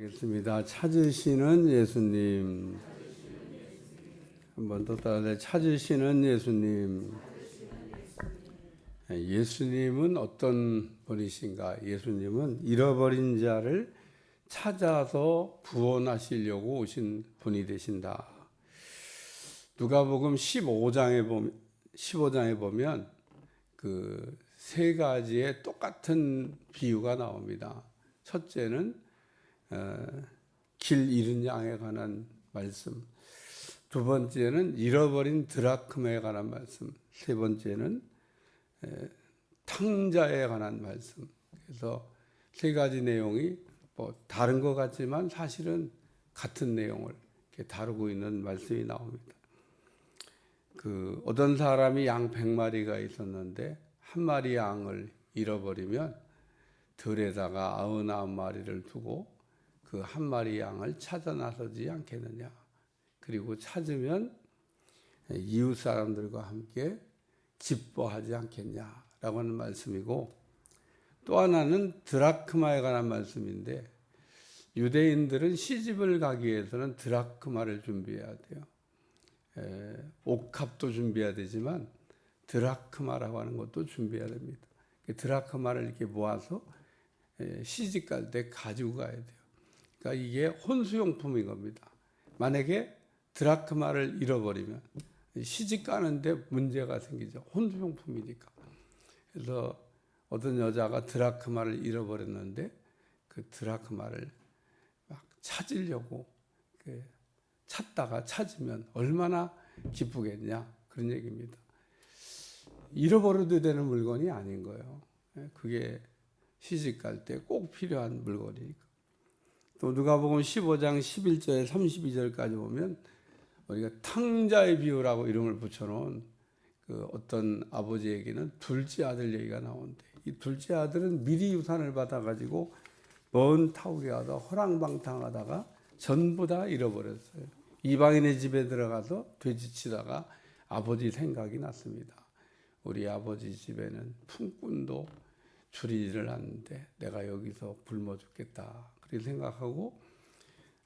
알겠습니다. 찾으시는 예수님. 한 번 더 따라해. 찾으시는 예수님. 예수님은 어떤 분이신가? 예수님은 잃어버린 자를 찾아서 구원하시려고 오신 분이 되신다. 누가복음 15장에 보면 그 세 가지의 똑같은 비유가 나옵니다. 첫째는 길 잃은 양에 관한 말씀, 두 번째는 잃어버린 드라크마에 관한 말씀, 세 번째는 탕자에 관한 말씀. 그래서 세 가지 내용이 뭐 다른 것 같지만 사실은 같은 내용을 이렇게 다루고 있는 말씀이 나옵니다. 그 어떤 사람이 양 100마리가 있었는데 한 마리 양을 잃어버리면 들에다가 99마리를 두고 그 한 마리 양을 찾아 나서지 않겠느냐. 그리고 찾으면 이웃 사람들과 함께 기뻐하지 않겠냐라고 하는 말씀이고, 또 하나는 드라크마에 관한 말씀인데, 유대인들은 시집을 가기 위해서는 드라크마를 준비해야 돼요. 옥합도 준비해야 되지만 드라크마라고 하는 것도 준비해야 됩니다. 드라크마를 이렇게 모아서 시집 갈 때 가지고 가야 돼요. 그러니까 이게 혼수용품인 겁니다. 만약에 드라크마를 잃어버리면 시집 가는데 문제가 생기죠. 혼수용품이니까. 그래서 어떤 여자가 드라크마를 잃어버렸는데 그 드라크마를 막 찾으려고 찾다가 찾으면 얼마나 기쁘겠냐, 그런 얘기입니다. 잃어버려도 되는 물건이 아닌 거예요. 그게 시집 갈 때 꼭 필요한 물건이니까. 또 누가복음 15장 11절 32절까지 보면 우리가 탕자의 비유라고 이름을 붙여놓은 그 어떤 아버지에게는 둘째 아들 얘기가 나오는데, 이 둘째 아들은 미리 유산을 받아가지고 먼 타국에 가서 허랑방탕하다가 전부 다 잃어버렸어요. 이방인의 집에 들어가서 되지치다가 아버지 생각이 났습니다. 우리 아버지 집에는 품꾼도 줄이지를 않는데 내가 여기서 굶어 죽겠다, 그렇게 생각하고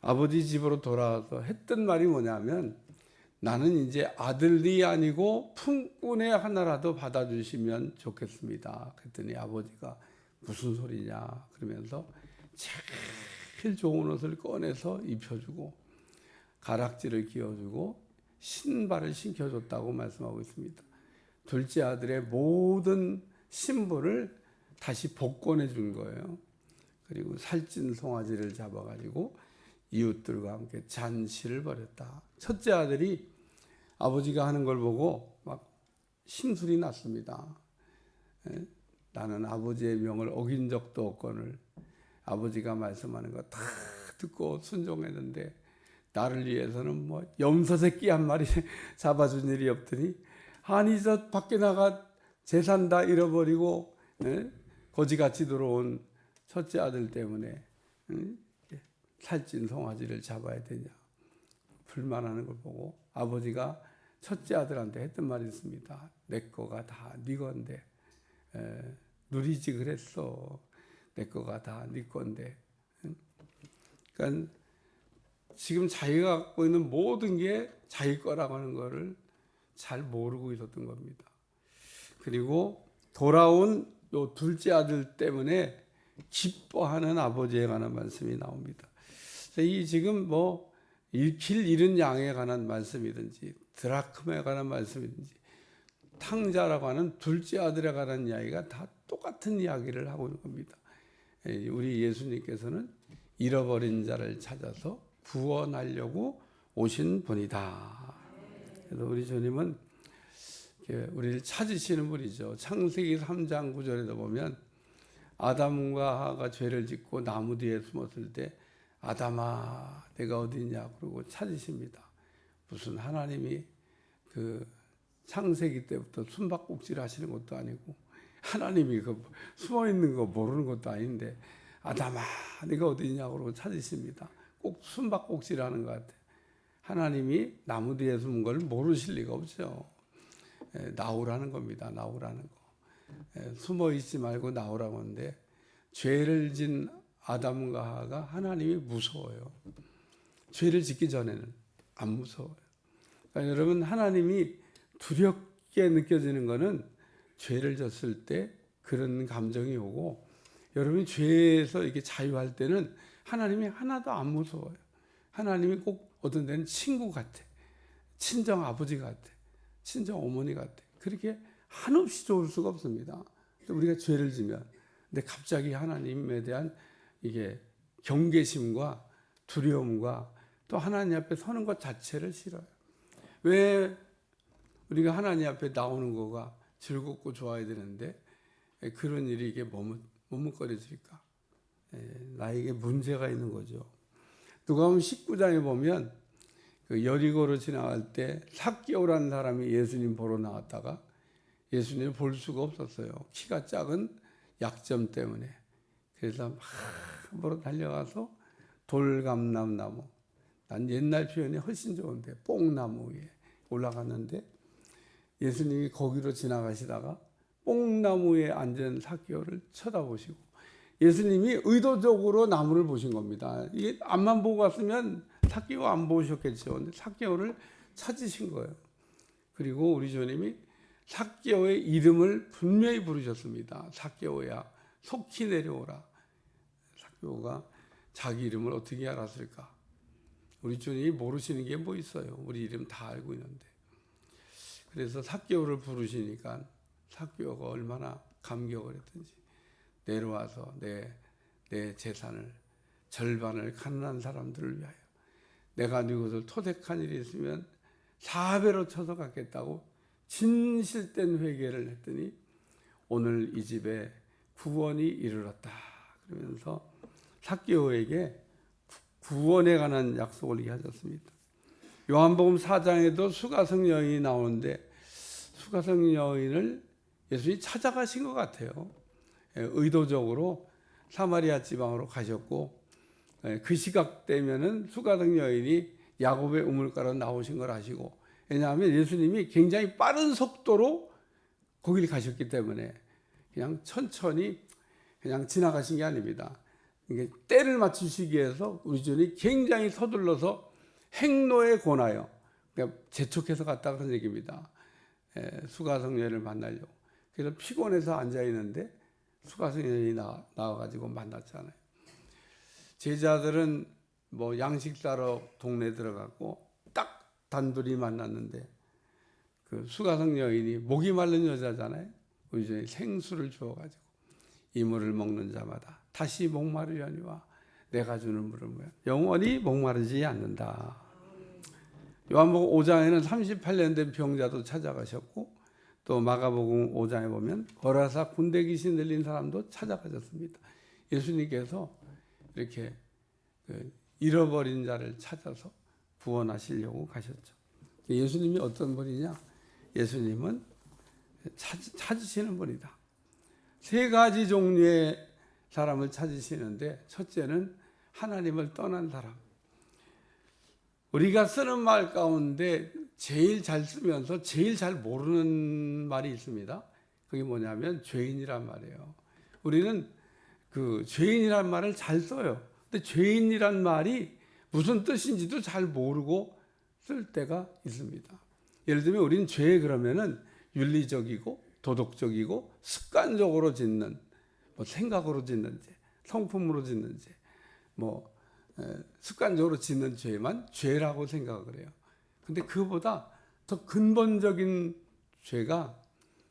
아버지 집으로 돌아와서 했던 말이 뭐냐면, 나는 이제 아들이 아니고 품꾼의 하나라도 받아주시면 좋겠습니다. 그랬더니 아버지가 무슨 소리냐 그러면서 제일 좋은 옷을 꺼내서 입혀주고 가락지를 끼워주고 신발을 신겨줬다고 말씀하고 있습니다. 둘째 아들의 모든 신분을 다시 복권해 준 거예요. 그리고 살찐 송아지를 잡아가지고 이웃들과 함께 잔치를 벌였다. 첫째 아들이 아버지가 하는 걸 보고 막 심술이 났습니다. 나는 아버지의 명을 어긴 적도 없거늘 아버지가 말씀하는 거 다 듣고 순종했는데 나를 위해서는 뭐 염소 새끼 한 마리 잡아준 일이 없더니, 아니 저 밖에 나가 재산 다 잃어버리고 거지같이 들어온 첫째 아들 때문에 살찐 송아지를 잡아야 되냐 불만하는 걸 보고 아버지가 첫째 아들한테 했던 말이 있습니다. 내 거가 다 네 건데 누리지 그랬어. 내 거가 다 네 건데. 그러니까 지금 자기가 갖고 있는 모든 게 자기 거라고 하는 거를 잘 모르고 있었던 겁니다. 그리고 돌아온 요 둘째 아들 때문에 기뻐하는 아버지에 관한 말씀이 나옵니다. 이 지금 뭐 길 잃은 양에 관한 말씀이든지 드라크마에 관한 말씀이든지 탕자라고 하는 둘째 아들에 관한 이야기가 다 똑같은 이야기를 하고 있는 겁니다. 우리 예수님께서는 잃어버린 자를 찾아서 구원하려고 오신 분이다. 그래서 우리 주님은 우리를 찾으시는 분이죠. 창세기 3장 9절에도 보면 아담과 하와가 죄를 짓고 나무 뒤에 숨었을 때 아담아 내가 어디 있냐 그러고 찾으십니다. 무슨 하나님이 그 창세기 때부터 숨바꼭질 하시는 것도 아니고 하나님이 그 숨어 있는 거 모르는 것도 아닌데 아담아 네가 어디 있냐 그러고 찾으십니다. 꼭 숨바꼭질 하는 것 같아요. 하나님이 나무 뒤에 숨은 걸 모르실 리가 없죠. 나오라는 겁니다. 나오라는 거. 숨어 있지 말고 나오라고 하는데, 죄를 진 아담과 하와가 하나님이 무서워요. 죄를 짓기 전에는 안 무서워요. 그러니까 여러분, 하나님이 두렵게 느껴지는 것은 죄를 졌을 때 그런 감정이 오고, 여러분이 죄에서 이렇게 자유할 때는 하나님이 하나도 안 무서워요. 하나님이 꼭 어떤 데는 친구 같아, 친정 아버지 같아, 친정 어머니 같아. 그렇게 한없이 좋을 수가 없습니다. 우리가 죄를 지면. 근데 갑자기 하나님에 대한 이게 경계심과 두려움과 또 하나님 앞에 서는 것 자체를 싫어요. 왜 우리가 하나님 앞에 나오는 거가 즐겁고 좋아야 되는데 그런 일이 이게 머뭇거려질까? 나에게 문제가 있는 거죠. 누가복음 19장에 보면 그 여리고로 지나갈 때 삭개오라는 사람이 예수님 보러 나왔다가 예수님을 볼 수가 없었어요. 키가 작은 약점 때문에. 그래서 막 보러 달려가서 돌감람나무, 난 옛날 표현이 훨씬 좋은데 뽕나무 위에 올라갔는데 예수님이 거기로 지나가시다가 뽕나무에 앉은 삭개오를 쳐다보시고, 예수님이 의도적으로 나무를 보신 겁니다. 이게 앞만 보고 갔으면 삭개오 안 보셨겠죠. 근데 삭개오를 찾으신 거예요. 그리고 우리 주님이 삭개오의 이름을 분명히 부르셨습니다. 삭개오야, 속히 내려오라. 삭개오가 자기 이름을 어떻게 알았을까? 우리 주님이 모르시는 게 뭐 있어요? 우리 이름 다 알고 있는데. 그래서 삭개오를 부르시니까 삭개오가 얼마나 감격을 했든지 내려와서 내 재산을 절반을 가난한 사람들을 위하여, 내가 누구를 토색한 일이 있으면 4배로 쳐서 갚겠다고 진실된 회개를 했더니 오늘 이 집에 구원이 이르렀다. 그러면서 삭개오에게 구원에 관한 약속을 하셨습니다. 요한복음 4장에도 수가성 여인이 나오는데 수가성 여인을 예수님이 찾아가신 것 같아요. 의도적으로 사마리아 지방으로 가셨고, 그 시각 되면은 수가성 여인이 야곱의 우물가로 나오신 걸 아시고, 왜냐하면 예수님이 굉장히 빠른 속도로 거기를 가셨기 때문에 그냥 천천히 그냥 지나가신 게 아닙니다. 이게 때를 맞추시기 위해서 우리 주님이 굉장히 서둘러서 행로에 권하여, 그러니까 재촉해서 갔다 그런 얘기입니다. 수가성 여인을 만나려고. 그래서 피곤해서 앉아 있는데 수가성 여인이 나와가지고 만났잖아요. 제자들은 뭐 양식 사러 동네 들어갔고 딱 단둘이 만났는데 그 수가성 여인이 목이 마른 여자잖아요. 우리 주님이 생수를 주어가지고 이물을 먹는 자마다 다시 목마르려니와 내가 주는 물을 영원히 목마르지 않는다. 요한복음 5장에는 38년 된 병자도 찾아가셨고, 또 마가복음 5장에 보면 거라사 군대 귀신 들린 사람도 찾아가셨습니다. 예수님께서 이렇게 잃어버린 자를 찾아서 구원하시려고 가셨죠. 예수님이 어떤 분이냐? 예수님은 찾으시는 분이다. 세 가지 종류의 사람을 찾으시는데, 첫째는 하나님을 떠난 사람. 우리가 쓰는 말 가운데 제일 잘 쓰면서 제일 잘 모르는 말이 있습니다. 그게 뭐냐면 죄인이란 말이에요. 우리는 그 죄인이란 말을 잘 써요. 근데 죄인이란 말이 무슨 뜻인지도 잘 모르고 쓸 때가 있습니다. 예를 들면 우리는 죄 그러면은 윤리적이고 도덕적이고 습관적으로 짓는, 뭐 생각으로 짓는 죄, 성품으로 짓는 죄, 뭐 습관적으로 짓는 죄만 죄라고 생각을 해요. 근데 그보다 더 근본적인 죄가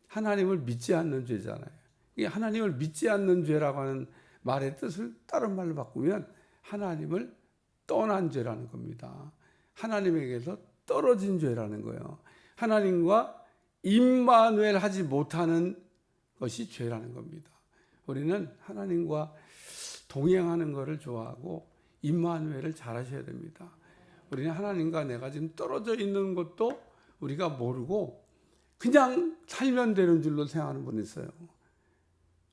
하나님을 믿지 않는 죄잖아요. 이게 하나님을 믿지 않는 죄라고 하는 말의 뜻을 다른 말로 바꾸면 하나님을 떠난 죄라는 겁니다. 하나님에게서 떨어진 죄라는 거예요. 하나님과 임마누엘 하지 못하는 것이 죄라는 겁니다. 우리는 하나님과 동행하는 것을 좋아하고 임마누엘을 잘 하셔야 됩니다. 우리는 하나님과 내가 지금 떨어져 있는 것도 우리가 모르고 그냥 살면 되는 줄로 생각하는 분이 있어요.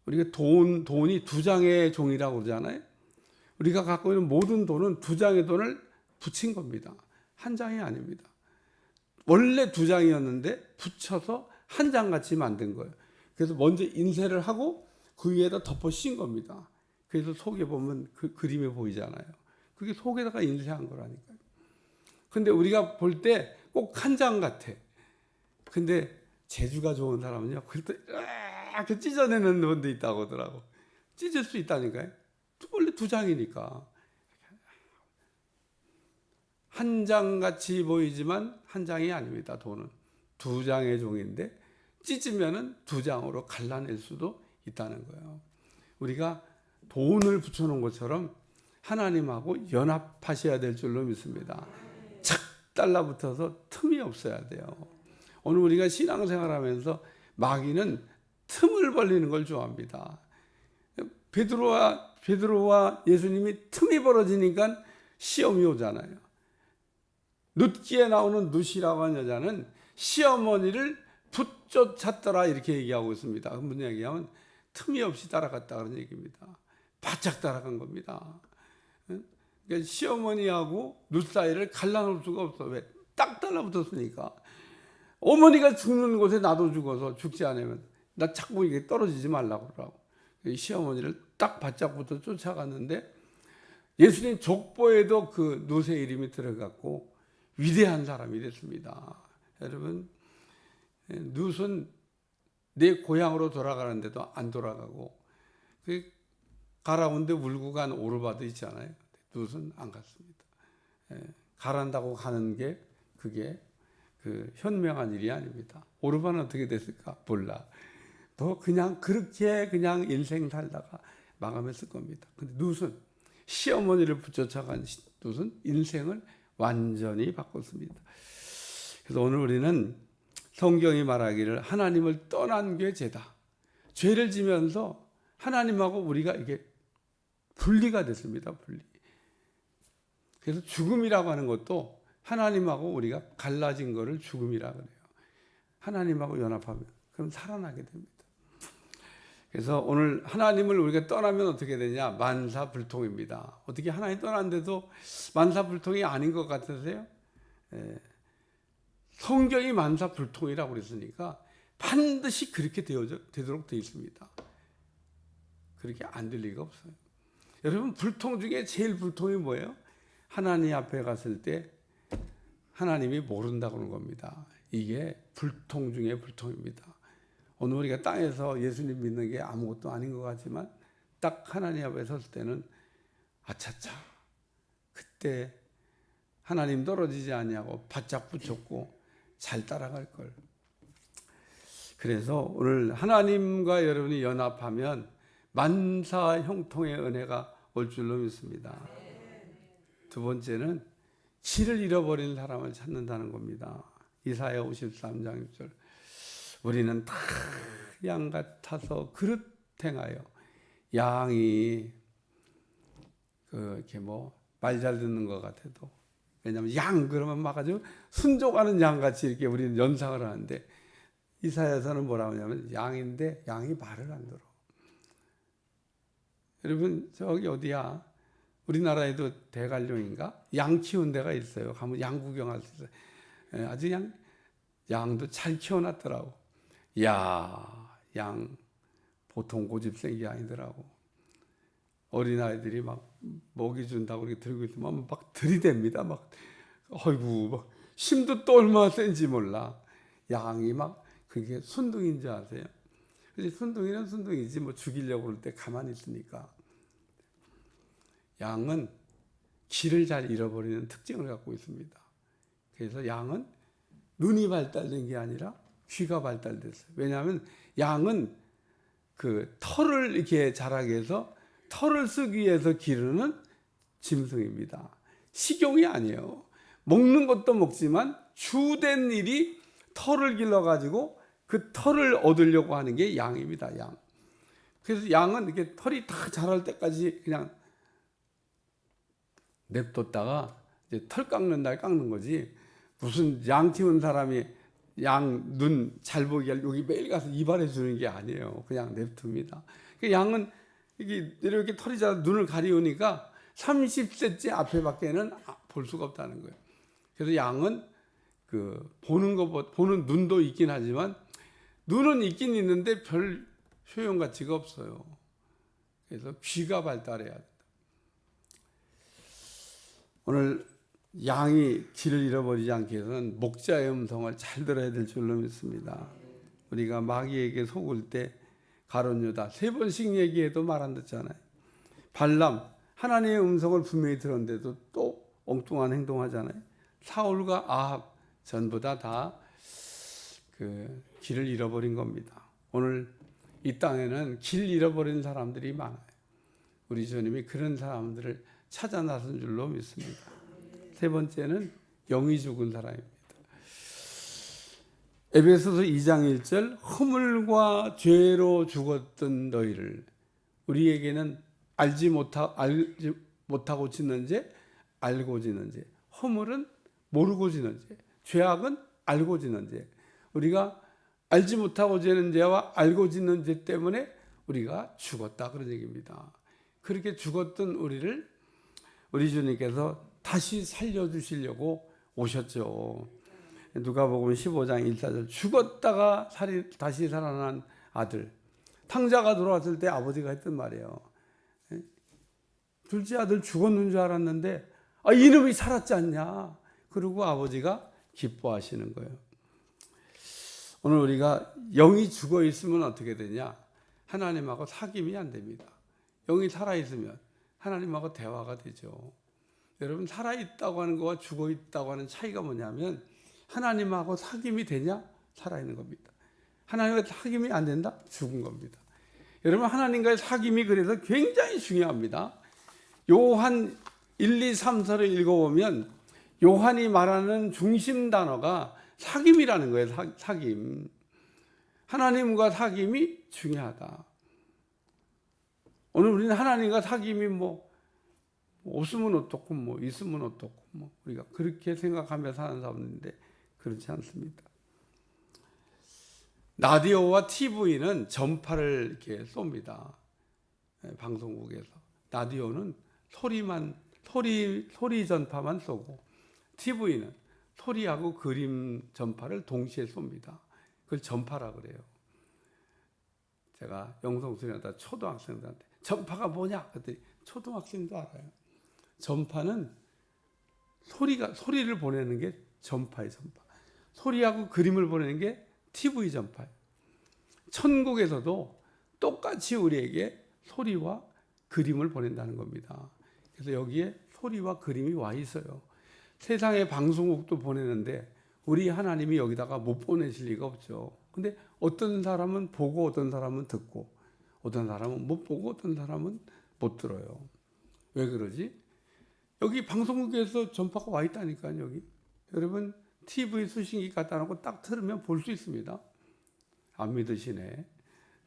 우리가 돈이 두 장의 종이라고 그러잖아요. 우리가 갖고 있는 모든 돈은 두 장의 돈을 붙인 겁니다. 한 장이 아닙니다. 원래 두 장이었는데 붙여서 한 장 같이 만든 거예요. 그래서 먼저 인쇄를 하고 그 위에다 덮어 씌운 겁니다. 그래서 속에 보면 그 그림이 보이잖아요. 그게 속에다가 인쇄한 거라니까요. 근데 우리가 볼 때 꼭 한 장 같아. 근데 재주가 좋은 사람은요, 그럴 때 이렇게 찢어내는 분도 있다고 하더라고. 찢을 수 있다니까요. 원래 두 장이니까. 한 장 같이 보이지만 한 장이 아닙니다. 돈은 두 장의 종인데 찢으면은 두 장으로 갈라낼 수도 있다는 거예요. 우리가 돈을 붙여놓은 것처럼 하나님하고 연합하셔야 될 줄로 믿습니다. 착 달라붙어서 틈이 없어야 돼요. 오늘 우리가 신앙생활하면서 마귀는 틈을 벌리는 걸 좋아합니다. 베드로와 예수님이 틈이 벌어지니까 시험이 오잖아요. 눕기에 나오는 눕이라고 하는 여자는 시어머니를 붙쫓았더라 이렇게 얘기하고 있습니다. 무슨 얘기하면 틈이 없이 따라갔다 그런 얘기입니다. 바짝 따라간 겁니다. 그러니까 시어머니하고 눕 사이를 갈라놓을 수가 없어. 왜? 딱 달라붙었으니까. 어머니가 죽는 곳에 나도 죽어서 죽지 않으면 나 자꾸 이게 떨어지지 말라고 그러고 시어머니를 딱 바짝 붙어 쫓아갔는데 예수님 족보에도 그 눕의 이름이 들어갔고 위대한 사람이 됐습니다. 여러분, 룻은 내 고향으로 돌아가는데도 안 돌아가고 그 가라운데 울고 간 오르바도 있잖아요. 룻은 안 갔습니다. 가란다고 가는 게 그게 그 현명한 일이 아닙니다. 오르바는 어떻게 됐을까? 몰라. 또 그냥 그렇게 그냥 인생 살다가 마감했을 겁니다. 근데 룻은 시어머니를 붙여쳐간 룻은 인생을 완전히 바꿨습니다. 그래서 오늘 우리는 성경이 말하기를 하나님을 떠난 게 죄다. 죄를 지면서 하나님하고 우리가 이게 분리가 됐습니다. 분리. 그래서 죽음이라고 하는 것도 하나님하고 우리가 갈라진 거를 죽음이라고 그래요. 하나님하고 연합하면 그럼 살아나게 됩니다. 그래서 오늘 하나님을 우리가 떠나면 어떻게 되냐? 만사불통입니다. 어떻게 하나님 떠났는데도 만사불통이 아닌 것 같으세요? 성경이 만사불통이라고 그랬으니까 반드시 그렇게 되도록 되어 있습니다. 그렇게 안 될 리가 없어요. 여러분, 불통 중에 제일 불통이 뭐예요? 하나님 앞에 갔을 때 하나님이 모른다고 하는 겁니다. 이게 불통 중에 불통입니다. 오늘 우리가 땅에서 예수님 믿는 게 아무것도 아닌 것 같지만 딱 하나님 앞에 섰을 때는 아차차 그때 하나님 떨어지지 않냐고 바짝 붙였고 잘 따라갈 걸. 그래서 오늘 하나님과 여러분이 연합하면 만사 형통의 은혜가 올 줄로 믿습니다. 두 번째는 길을 잃어버린 사람을 찾는다는 겁니다. 이사야 53장 6절. 우리는 다 양 같아서 그릇 행하여 양이 이렇게 말 잘 듣는 것 같아도 왜냐하면 양 그러면 막 아주 순종하는 양 같이 이렇게 우리는 연상을 하는데 이사야서는 뭐라고 하냐면 양인데 양이 말을 안 들어. 여러분 저기 어디야? 우리나라에도 대관령인가? 양 키운 데가 있어요. 가면 양 구경할 수 있어요. 아주 양도 잘 키워놨더라고. 양 보통 고집생기 아니더라고. 어린아이들이 막 먹이 준다고 이렇게 들고 있으면 막 들이댑니다. 막 어이구 힘도 또 얼마나 센지 몰라. 양이 막 그게 순둥이인 줄 아세요? 근데 순둥이는 순둥이지 죽이려고 그럴 때 가만히 있으니까. 양은 길을 잘 잃어버리는 특징을 갖고 있습니다. 그래서 양은 눈이 발달된 게 아니라 귀가 발달됐어요. 왜냐하면 양은 그 털을 이렇게 자라게 해서 털을 쓰기 위해서 기르는 짐승입니다. 식용이 아니에요. 먹는 것도 먹지만 주된 일이 털을 길러가지고 그 털을 얻으려고 하는 게 양입니다. 양. 그래서 양은 이렇게 털이 다 자랄 때까지 그냥 냅뒀다가 이제 털 깎는 날 깎는 거지. 무슨 양 키운 사람이 양 눈 잘 보게 하려고 여기 매일 가서 이발해 주는 게 아니에요. 그냥 냅둡니다. 그 양은 이렇게 털이 자라 눈을 가리우니까 30cm 앞에밖에는 볼 수가 없다는 거예요. 그래서 양은 보는 눈도 있긴 하지만 눈은 있긴 있는데 별 효용 가치가 없어요. 그래서 귀가 발달해야 된다. 오늘 양이 길을 잃어버리지 않기 위해서는 목자의 음성을 잘 들어야 될 줄로 믿습니다. 우리가 마귀에게 속을 때 가룟 유다 3번씩 얘기해도 말 안 듣잖아요. 발람 하나님의 음성을 분명히 들었는데도 또 엉뚱한 행동하잖아요. 사울과 아합 전부 다 그 길을 잃어버린 겁니다. 오늘 이 땅에는 길 잃어버린 사람들이 많아요. 우리 주님이 그런 사람들을 찾아 나선 줄로 믿습니다. 3번째는 영이 죽은 사람입니다. 에베소서 2장 1절 허물과 죄로 죽었던 너희를 우리에게는 알지 못하고 짓는 죄, 알고 짓는 죄. 허물은 모르고 짓는 죄, 죄악은 알고 짓는 죄. 우리가 알지 못하고 짓는 죄와 알고 짓는 죄 때문에 우리가 죽었다 그런 얘기입니다. 그렇게 죽었던 우리를 우리 주님께서 다시 살려주시려고 오셨죠. 누가복음 15장 1~4절 죽었다가 다시 살아난 아들. 탕자가 돌아왔을 때 아버지가 했던 말이에요. 둘째 아들 죽었는 줄 알았는데 이놈이 살았지 않냐. 그리고 아버지가 기뻐하시는 거예요. 오늘 우리가 영이 죽어 있으면 어떻게 되냐? 하나님하고 사귐이 안 됩니다. 영이 살아있으면 하나님하고 대화가 되죠. 여러분 살아있다고 하는 것과 죽어있다고 하는 차이가 뭐냐면 하나님하고 사귐이 되냐? 살아있는 겁니다. 하나님과 사귐이 안 된다? 죽은 겁니다. 여러분 하나님과의 사귐이 그래서 굉장히 중요합니다. 요한 1, 2, 3서를 읽어보면 요한이 말하는 중심 단어가 사귐이라는 거예요. 사귐. 하나님과 사귐이 중요하다. 오늘 우리는 하나님과 사귐이 없으면 어떻고 있으면 어떻고 우리가 그렇게 생각하며 사는 사람인데 그렇지 않습니다. 라디오와 TV는 전파를 이렇게 쏩니다. 방송국에서. 라디오는 소리 전파만 쏘고 TV는 소리하고 그림 전파를 동시에 쏩니다. 그걸 전파라 그래요. 제가 영성소년단 초등학생들한테 전파가 뭐냐? 그랬더니 초등학생도 알아요. 전파는 소리를 보내는 게 전파예요. 전파. 소리하고 그림을 보내는 게 TV 전파예요. 천국에서도 똑같이 우리에게 소리와 그림을 보낸다는 겁니다. 그래서 여기에 소리와 그림이 와 있어요. 세상의 방송국도 보내는데 우리 하나님이 여기다가 못 보내실 리가 없죠. 근데 어떤 사람은 보고 어떤 사람은 듣고 어떤 사람은 못 보고 어떤 사람은 못 들어요. 왜 그러지? 여기 방송국에서 전파가 와 있다니까요. 여기 여러분 TV 수신기 갖다 놓고 딱 틀으면 볼 수 있습니다. 안 믿으시네.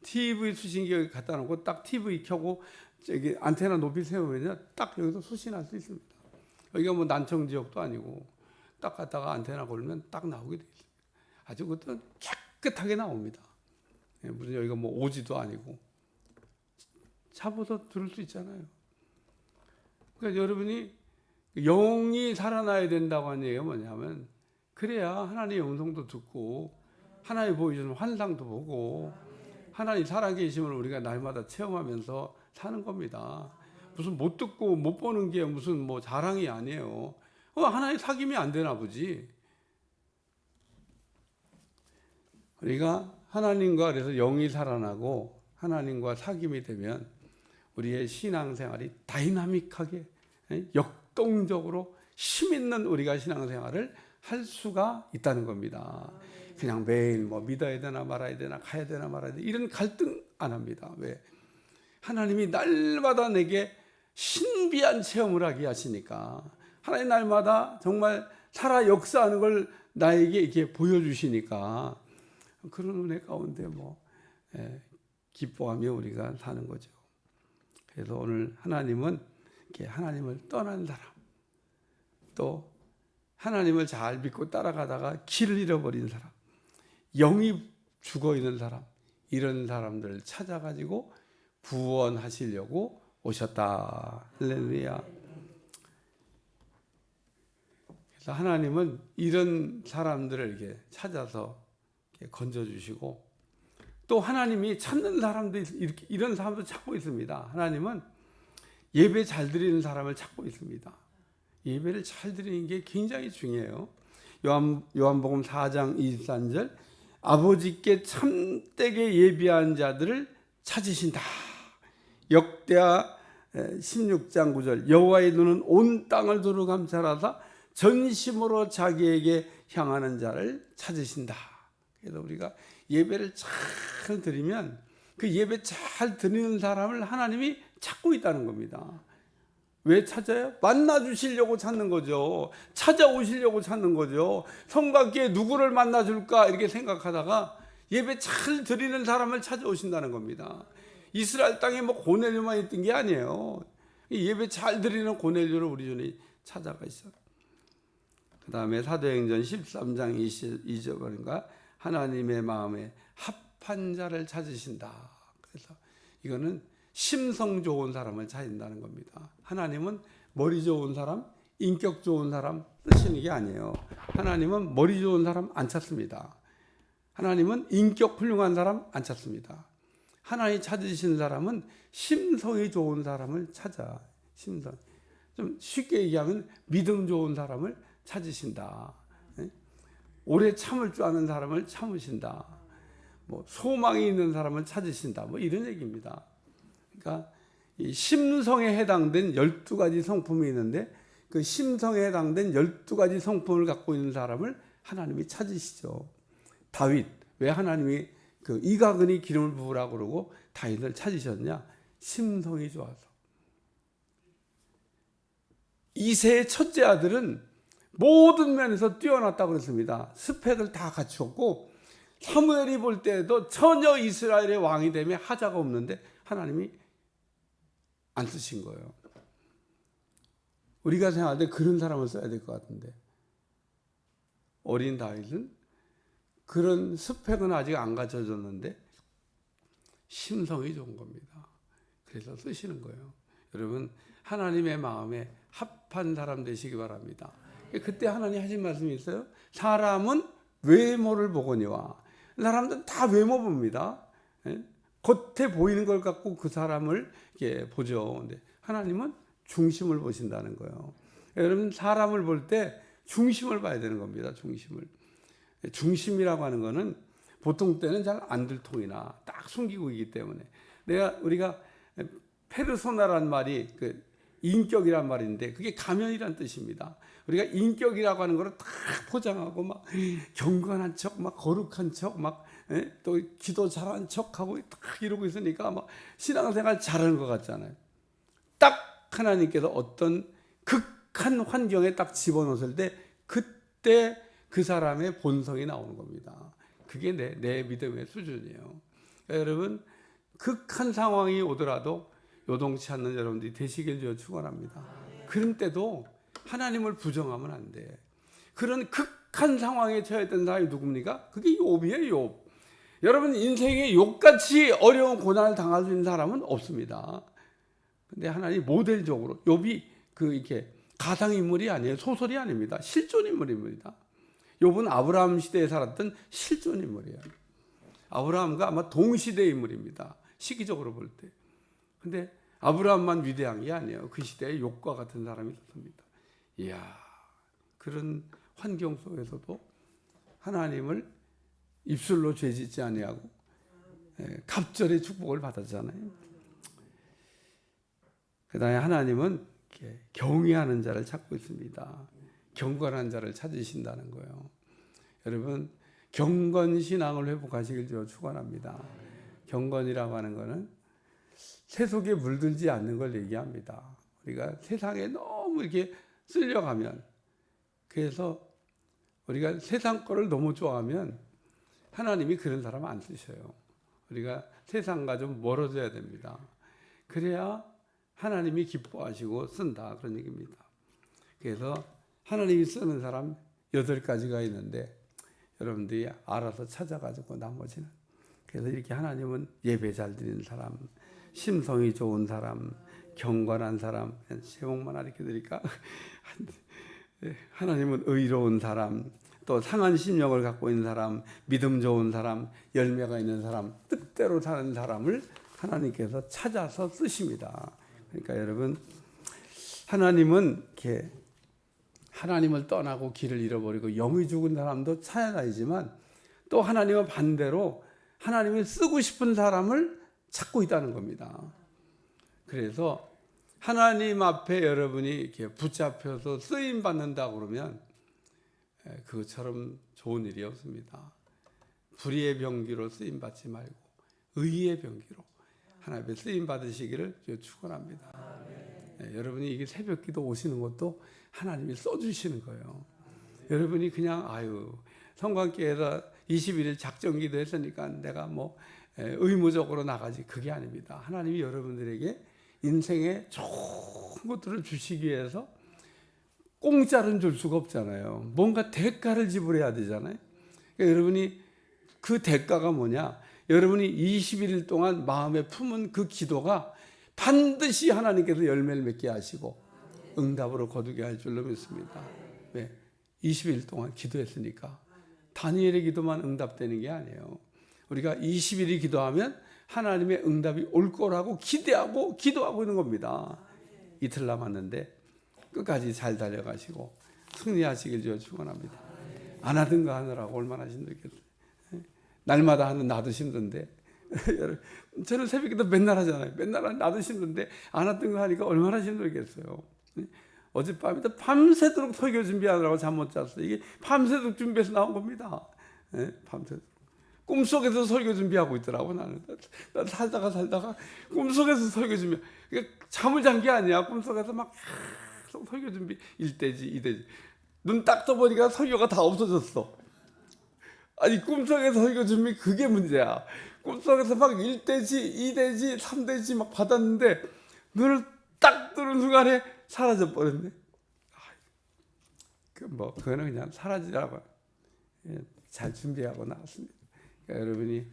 TV 수신기 여기 갖다 놓고 딱 TV 켜고 저기 안테나 높이 세우면 딱 여기서 수신할 수 있습니다. 여기가 난청 지역도 아니고 딱 갖다가 안테나 걸면 딱 나오게 돼 있습니다. 아주 그것도 깨끗하게 나옵니다. 무슨 여기가 오지도 아니고 잡아서 들을 수 있잖아요. 그러니까 여러분이 영이 살아나야 된다고 하는 얘기가 뭐냐면 그래야 하나님의 음성도 듣고 하나님 보여주는 환상도 보고 하나님 살아계심을 우리가 날마다 체험하면서 사는 겁니다. 무슨 못 듣고 못 보는 게 무슨 자랑이 아니에요. 하나님 사귐이 안 되나 보지. 우리가 하나님과 그래서 영이 살아나고 하나님과 사귐이 되면 우리의 신앙생활이 다이나믹하게 역동적으로 힘 있는 우리가 신앙생활을 할 수가 있다는 겁니다. 그냥 매일 믿어야 되나 말아야 되나 가야 되나 말아야 되나 이런 갈등 안 합니다. 왜? 하나님이 날마다 내게 신비한 체험을 하게 하시니까 하나님 날마다 정말 살아 역사하는 걸 나에게 이렇게 보여주시니까 그런 은혜 가운데 기뻐하며 우리가 사는 거죠. 그래서 오늘 하나님은 이렇게 하나님을 떠난 사람 또 하나님을 잘 믿고 따라가다가 길을 잃어버린 사람 영이 죽어있는 사람 이런 사람들을 찾아가지고 구원하시려고 오셨다. 할렐루야. 그래서 하나님은 이런 사람들을 이렇게 찾아서 이렇게 건져주시고 또 하나님이 찾는 사람도 이렇게 이런 사람도 찾고 있습니다. 하나님은 예배 잘 드리는 사람을 찾고 있습니다. 예배를 잘 드리는 게 굉장히 중요해요. 요한복음 4장 23절 아버지께 참되게 예비한 자들을 찾으신다. 역대하 16장 9절 여호와의 눈은 온 땅을 두루 감찰하사 전심으로 자기에게 향하는 자를 찾으신다. 그래서 우리가 예배를 잘 드리면 그 예배 잘 드리는 사람을 하나님이 찾고 있다는 겁니다. 왜 찾아요? 만나 주시려고 찾는 거죠. 찾아오시려고 찾는 거죠. 성곽기에 누구를 만나 줄까 이렇게 생각하다가 예배 잘 드리는 사람을 찾아오신다는 겁니다. 이스라엘 땅에 뭐 고넬료만 있던 게 아니에요. 예배 잘 드리는 고넬료를 우리 주님 찾아가 있어요. 그 다음에 사도행전 13장 22절인가 하나님의 마음에 합한 자를 찾으신다. 그래서 이거는 심성 좋은 사람을 찾는다는 겁니다. 하나님은 머리 좋은 사람, 인격 좋은 사람 쓰시는 게 아니에요. 하나님은 머리 좋은 사람 안 찾습니다. 하나님은 인격 훌륭한 사람 안 찾습니다. 하나님 찾으시는 사람은 심성이 좋은 사람을 찾아. 심성. 좀 쉽게 얘기하면 믿음 좋은 사람을 찾으신다. 오래 참을 줄 아는 사람을 참으신다. 뭐 소망이 있는 사람을 찾으신다. 뭐 이런 얘기입니다. 그러니까 이 심성에 해당된 12가지 성품이 있는데 그 심성에 해당된 12가지 성품을 갖고 있는 사람을 하나님이 찾으시죠. 다윗, 왜 하나님이 그 이가근이 기름을 부으라고 그러고 다윗을 찾으셨냐? 심성이 좋아서. 이새의 첫째 아들은 모든 면에서 뛰어났다고 그랬습니다. 스펙을 다 갖추었고 사무엘이 볼 때에도 전혀 이스라엘의 왕이 되면 하자가 없는데 하나님이 안 쓰신 거예요. 우리가 생각할 때 그런 사람을 써야 될 것 같은데 어린 다윗은 그런 스펙은 아직 안 갖춰졌는데 심성이 좋은 겁니다. 그래서 쓰시는 거예요. 여러분 하나님의 마음에 합한 사람 되시기 바랍니다. 그때 하나님 하신 말씀이 있어요. 사람은 외모를 보거니와. 사람들은 다 외모 봅니다. 겉에 보이는 걸 갖고 그 사람을 이렇게 보죠. 근데 하나님은 중심을 보신다는 거예요. 여러분 사람을 볼 때 중심을 봐야 되는 겁니다. 중심을. 중심이라고 하는 거는 보통 때는 잘 안 들통이나 딱 숨기고 있기 때문에 우리가 페르소나란 말이 그 인격이란 말인데 그게 가면이란 뜻입니다. 우리가 인격이라고 하는 거를 딱 포장하고 막 경건한 척, 막 거룩한 척, 막 또 기도 잘한 척하고 딱 이러고 있으니까 막 신앙생활 잘하는 것 같잖아요. 딱 하나님께서 어떤 극한 환경에 딱 집어넣었을 때 그때 그 사람의 본성이 나오는 겁니다. 그게 내 믿음의 수준이에요. 여러분 극한 상황이 오더라도 요동치 않는 여러분들이 되시길 주여 축원합니다. 그런 때도 하나님을 부정하면 안 돼. 그런 극한 상황에 처했던 사람이 누굽니까? 그게 욥이에요. 욥. 여러분 인생에 욥같이 어려운 고난을 당할 수 있는 사람은 없습니다. 근데 하나님 모델적으로 욥이 이렇게 가상 인물이 아니에요. 소설이 아닙니다. 실존 인물입니다. 욥은 아브라함 시대에 살았던 실존 인물이에요. 아브라함과 아마 동시대 인물입니다. 시기적으로 볼 때. 근데 아브라함만 위대한 게 아니에요. 그 시대에 욥과 같은 사람이 있었습니다. 이야, 그런 환경 속에서도 하나님을 입술로 죄짓지 아니하고 갑절의 축복을 받았잖아요. 그다음에 하나님은 경외하는 자를 찾고 있습니다. 경건한 자를 찾으신다는 거예요. 여러분 경건신앙을 회복하시길 저 축원합니다. 경건이라고 하는 것은 세속에 물들지 않는 걸 얘기합니다. 우리가 세상에 너무 이렇게 쓸려가면 그래서 우리가 세상 거를 너무 좋아하면 하나님이 그런 사람 안 쓰셔요. 우리가 세상과 좀 멀어져야 됩니다. 그래야 하나님이 기뻐하시고 쓴다 그런 얘기입니다. 그래서 하나님이 쓰는 사람 8가지가 있는데 여러분들이 알아서 찾아가지고 나머지는 그래서 이렇게 하나님은 예배 잘 드리는 사람, 심성이 좋은 사람, 경건한 사람, 제목만 알려 드릴까? 하나님은 의로운 사람, 또 상한 심령을 갖고 있는 사람, 믿음 좋은 사람, 열매가 있는 사람, 뜻대로 사는 사람을 하나님께서 찾아서 쓰십니다. 그러니까 여러분, 하나님은 이렇게 하나님을 떠나고 길을 잃어버리고 영이 죽은 사람도 찾아다니지만 또 하나님은 반대로 하나님이 쓰고 싶은 사람을 찾고 있다는 겁니다. 그래서 하나님 앞에 여러분이 이렇게 붙잡혀서 쓰임 받는다 그러면 그것처럼 좋은 일이 없습니다. 불의의 병기로 쓰임 받지 말고 의의 병기로 하나님 앞에 쓰임 받으시기를 축원합니다. 여러분이 이게 새벽기도 오시는 것도 하나님이 써주시는 거예요. 여러분이 그냥 성관교회에서 21일 작정기도 했으니까 내가 의무적으로 나가지, 그게 아닙니다. 하나님이 여러분들에게 인생의 좋은 것들을 주시기 위해서 공짜로는 줄 수가 없잖아요. 뭔가 대가를 지불해야 되잖아요. 그러니까 여러분이 그 대가가 뭐냐? 여러분이 21일 동안 마음에 품은 그 기도가 반드시 하나님께서 열매를 맺게 하시고 응답으로 거두게 할 줄로 믿습니다. 왜? 20일 동안 기도했으니까. 다니엘의 기도만 응답되는 게 아니에요. 우리가 20일이 기도하면 하나님의 응답이 올 거라고 기대하고 기도하고 있는 겁니다. 이틀 남았는데 끝까지 잘 달려가시고 승리하시길 축원합니다. 안 하던 거 하느라고 얼마나 힘들겠어요. 날마다 하는 나도 힘든데 저는 새벽기도 맨날 하잖아요. 맨날 나도 힘든데 안 하던 거 하니까 얼마나 힘들겠어요. 어젯밤에도 밤새도록 설교 준비하느라고 잠 못 잤어요. 이게 밤새도록 준비해서 나온 겁니다. 밤새도록. 꿈속에서 설교 준비하고 있더라고. 나는 살다가 꿈속에서 설교 준비. 그러니까 잠을 잔 게 아니야. 꿈속에서 막 설교 준비 1대지 2대지. 눈 딱 떠보니까 설교가 다 없어졌어. 아니 꿈속에서 설교 준비, 그게 문제야. 꿈속에서 막 1대지 2대지 3대지 막 받았는데 눈을 딱 뜨는 순간에 사라져 버렸네. 그거는 그냥 사라지라고 잘 준비하고 나왔습니다. 그러니까 여러분이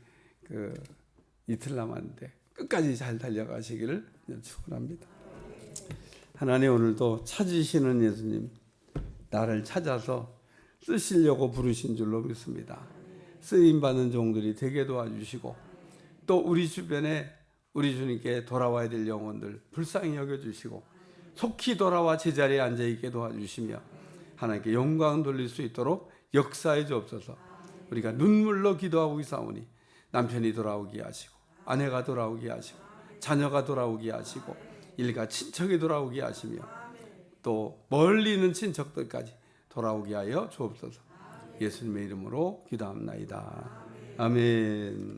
이틀 남았는데 끝까지 잘 달려가시기를 축원합니다. 하나님, 오늘도 찾으시는 예수님, 나를 찾아서 쓰시려고 부르신 줄로 믿습니다. 쓰임받는 종들이 되게 도와주시고 또 우리 주변에 우리 주님께 돌아와야 될 영혼들 불쌍히 여겨주시고 속히 돌아와 제자리에 앉아있게 도와주시며 하나님께 영광 돌릴 수 있도록 역사해 주옵소서. 우리가 눈물로 기도하고 있사오니 남편이 돌아오게 하시고 아내가 돌아오게 하시고 자녀가 돌아오게 하시고 일가 친척이 돌아오게 하시며 또 멀리 있는 친척들까지 돌아오게 하여 주옵소서. 예수님의 이름으로 기도합나이다. 아멘.